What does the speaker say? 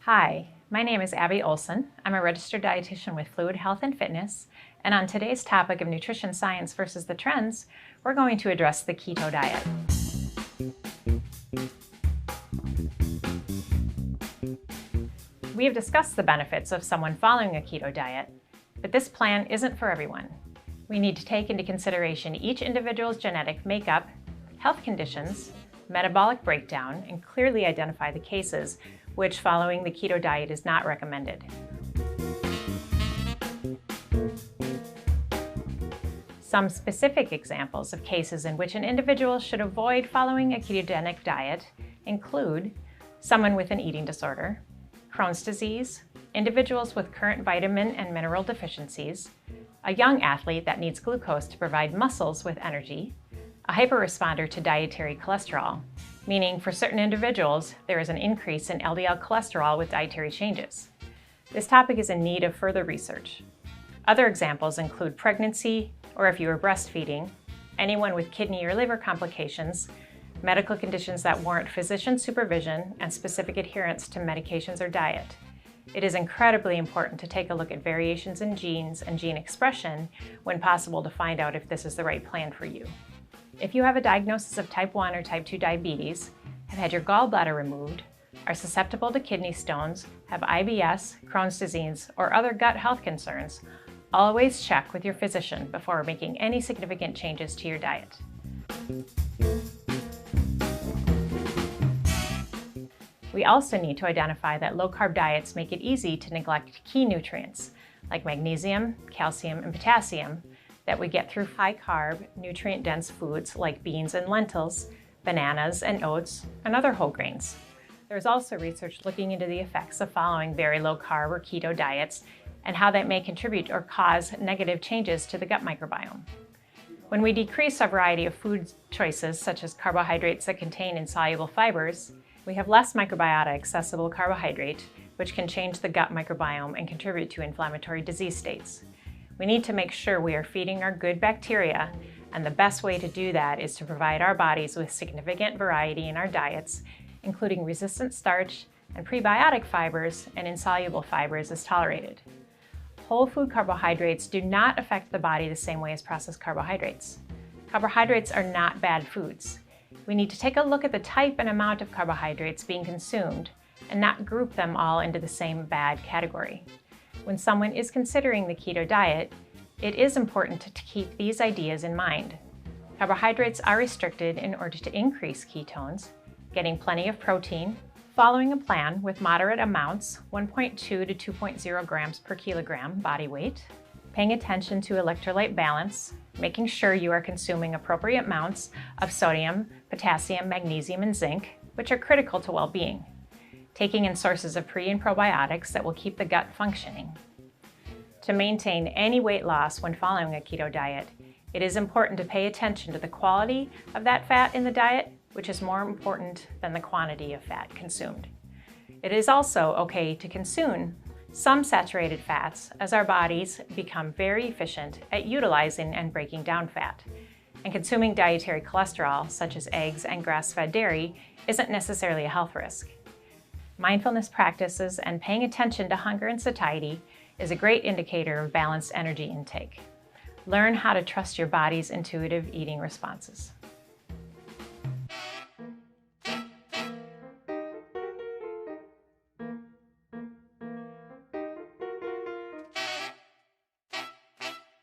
Hi, my name is Abby Olson. I'm a registered dietitian with Fluid Health and Fitness, and on today's topic of nutrition science versus the trends, we're going to address the keto diet. We have discussed the benefits of someone following a keto diet, but this plan isn't for everyone. We need to take into consideration each individual's genetic makeup, health conditions, metabolic breakdown, and clearly identify the cases which following the keto diet is not recommended. Some specific examples of cases in which an individual should avoid following a ketogenic diet include someone with an eating disorder, Crohn's disease, individuals with current vitamin and mineral deficiencies, a young athlete that needs glucose to provide muscles with energy, a hyperresponder to dietary cholesterol, meaning for certain individuals, there is an increase in LDL cholesterol with dietary changes. This topic is in need of further research. Other examples include pregnancy, or if you are breastfeeding, anyone with kidney or liver complications, medical conditions that warrant physician supervision, and specific adherence to medications or diet. It is incredibly important to take a look at variations in genes and gene expression when possible to find out if this is the right plan for you. If you have a diagnosis of type 1 or type 2 diabetes, have had your gallbladder removed, are susceptible to kidney stones, have IBS, Crohn's disease, or other gut health concerns, always check with your physician before making any significant changes to your diet. We also need to identify that low-carb diets make it easy to neglect key nutrients like magnesium, calcium, and potassium that we get through high-carb, nutrient-dense foods like beans and lentils, bananas and oats, and other whole grains. There's also research looking into the effects of following very low-carb or keto diets and how that may contribute or cause negative changes to the gut microbiome. When we decrease a variety of food choices, such as carbohydrates that contain insoluble fibers, we have less microbiota-accessible carbohydrate, which can change the gut microbiome and contribute to inflammatory disease states. We need to make sure we are feeding our good bacteria, and the best way to do that is to provide our bodies with significant variety in our diets, including resistant starch and prebiotic fibers and insoluble fibers as tolerated. Whole food carbohydrates do not affect the body the same way as processed carbohydrates. Carbohydrates are not bad foods. We need to take a look at the type and amount of carbohydrates being consumed and not group them all into the same bad category. When someone is considering the keto diet, it is important to keep these ideas in mind. Carbohydrates are restricted in order to increase ketones, getting plenty of protein, following a plan with moderate amounts, 1.2 to 2.0 grams per kilogram body weight, paying attention to electrolyte balance, making sure you are consuming appropriate amounts of sodium, potassium, magnesium, and zinc, which are critical to well-being, taking in sources of pre and probiotics that will keep the gut functioning. To maintain any weight loss when following a keto diet, it is important to pay attention to the quality of that fat in the diet, which is more important than the quantity of fat consumed. It is also okay to consume some saturated fats as our bodies become very efficient at utilizing and breaking down fat. And consuming dietary cholesterol, such as eggs and grass-fed dairy, isn't necessarily a health risk. Mindfulness practices and paying attention to hunger and satiety is a great indicator of balanced energy intake. Learn how to trust your body's intuitive eating responses.